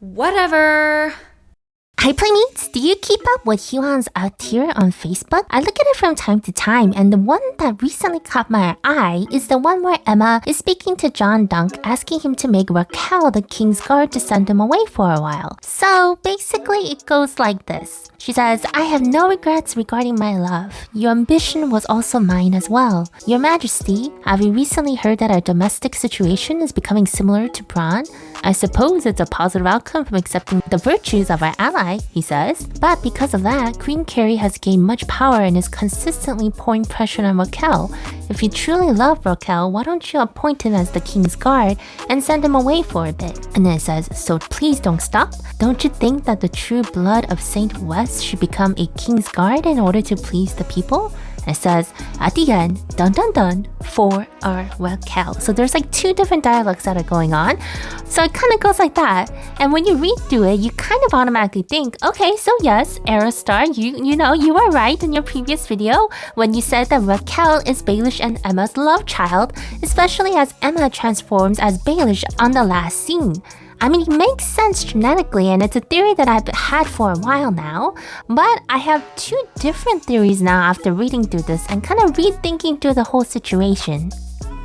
Whatever. Hi Playmates! Do you keep up with Heowon's Atelier on Facebook? I look at it from time to time, and the one that recently caught my eye is the one where Emma is speaking to John Donk, asking him to make Raquel the king's guard to send him away for a while. So basically it goes like this. She says, I have no regrets regarding my love. Your ambition was also mine as well. Your Majesty, have you recently heard that our domestic situation is becoming similar to Bran? I suppose it's a positive outcome from accepting the virtues of our ally, he says. But because of that, Queen Carrie has gained much power and is consistently pouring pressure on Raquel. If you truly love Raquel, why don't you appoint him as the king's guard and send him away for a bit? And then it says, so please don't stop. Don't you think that the true blood of Saint West should become a king's guard in order to please the people? It says, at the end, dun dun dun, for our Raquel. So there's like two different dialogues that are going on. So it kind of goes like that. And when you read through it, you kind of automatically think, okay, so yes, Aerostar, you know, you were right in your previous video when you said that Raquel is Baelish and Emma's love child, especially as Emma transforms as Baelish on the last scene. I mean, it makes sense genetically, and it's a theory that I've had for a while now, but I have two different theories now after reading through this and kind of rethinking through the whole situation.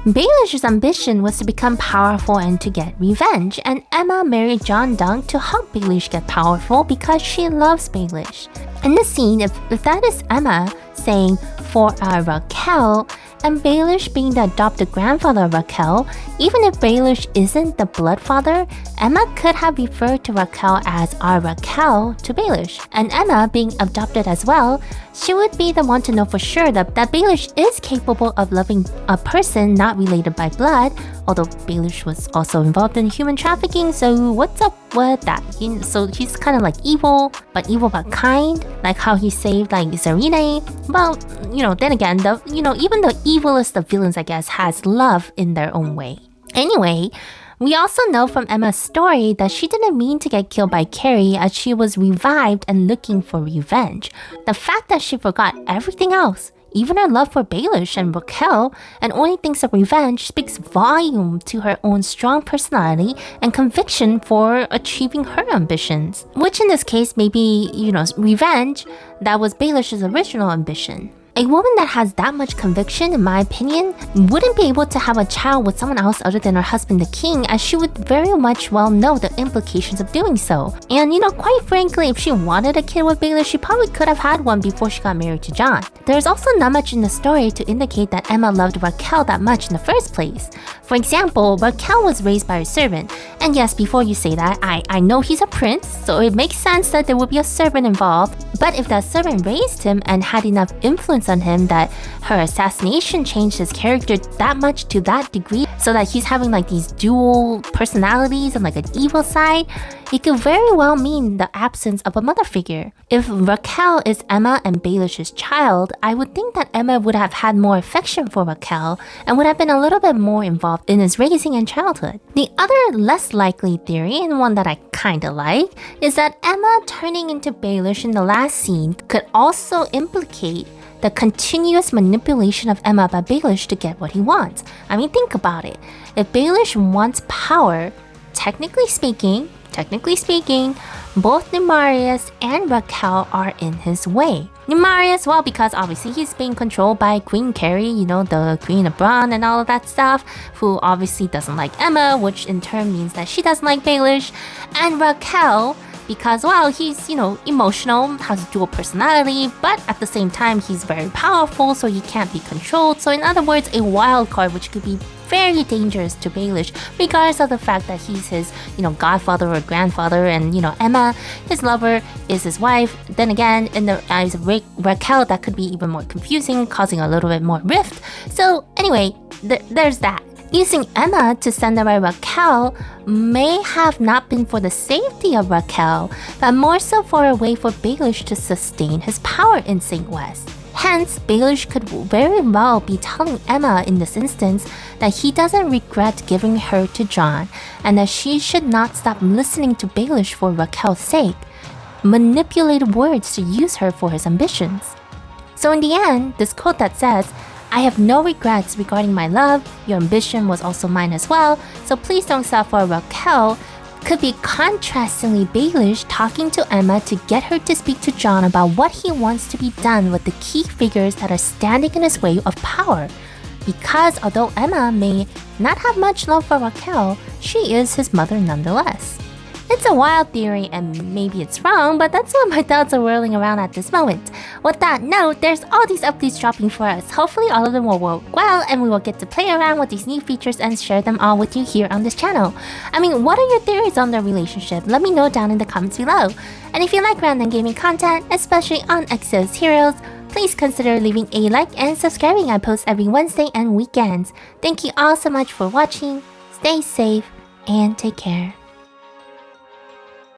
Baelish's ambition was to become powerful and to get revenge, and Emma married John Donk to help Baelish get powerful because she loves Baelish. In the scene, if that is Emma saying, for our Raquel, and Baelish being the adopted grandfather of Raquel, even if Baelish isn't the blood father, Emma could have referred to Raquel as our Raquel to Baelish. And Emma being adopted as well, she would be the one to know for sure that Baelish is capable of loving a person not related by blood, although Baelish was also involved in human trafficking, so what's up with that? So he's kind of like evil but kind, like how he saved like Serena. Well, then again, even the evilest of villains, I guess, has love in their own way. Anyway, we also know from Emma's story that she didn't mean to get killed by Carrie as she was revived and looking for revenge. The fact that she forgot everything else, even her love for Baelish and Raquel, and only thinks of revenge speaks volume to her own strong personality and conviction for achieving her ambitions. Which in this case may be, revenge that was Baelish's original ambition. A woman that has that much conviction, in my opinion, wouldn't be able to have a child with someone else other than her husband the king, as she would very much well know the implications of doing so. And quite frankly, if she wanted a kid with Baelish, she probably could have had one before she got married to John. There's also not much in the story to indicate that Emma loved Raquel that much in the first place. For example, Raquel was raised by her servant, and yes, before you say that, I know he's a prince, so it makes sense that there would be a servant involved, but if that servant raised him and had enough influence on him that her assassination changed his character that much to that degree so that he's having like these dual personalities and like an evil side, it could very well mean the absence of a mother figure. If Raquel is Emma and Baelish's child, I would think that Emma would have had more affection for Raquel and would have been a little bit more involved in his raising and childhood. The other less likely theory, and one that I kinda like, is that Emma turning into Baelish in the last scene could also implicate the continuous manipulation of Emma by Baelish to get what he wants. I mean, think about it. If Baelish wants power, technically speaking, both Nemarius and Raquel are in his way. Nemarius, well, because obviously he's being controlled by Queen Carrie, the Queen of Bran and all of that stuff, who obviously doesn't like Emma, which in turn means that she doesn't like Baelish. And Raquel, because, well, he's, emotional, has dual personality, but at the same time, he's very powerful, so he can't be controlled. So in other words, a wild card, which could be very dangerous to Baelish, regardless of the fact that he's his, godfather or grandfather, and, Emma, his lover, is his wife. Then again, in the eyes of Raquel, that could be even more confusing, causing a little bit more rift. So anyway, there's that. Using Emma to send away Raquel may have not been for the safety of Raquel, but more so for a way for Baelish to sustain his power in St. West. Hence, Baelish could very well be telling Emma in this instance that he doesn't regret giving her to John, and that she should not stop listening to Baelish for Raquel's sake. Manipulated words to use her for his ambitions. So in the end, this quote that says, I have no regrets regarding my love, your ambition was also mine as well, so please don't stop for Raquel, could be contrastingly Baileysh talking to Emma to get her to speak to John about what he wants to be done with the key figures that are standing in his way of power. Because although Emma may not have much love for Raquel, she is his mother nonetheless. It's a wild theory and maybe it's wrong, but that's what my thoughts are whirling around at this moment. With that note, there's all these updates dropping for us. Hopefully all of them will work well and we will get to play around with these new features and share them all with you here on this channel. I mean, what are your theories on their relationship? Let me know down in the comments below. And if you like random gaming content, especially on Exos Heroes, please consider leaving a like and subscribing. I post every Wednesday and weekends. Thank you all so much for watching. Stay safe and take care.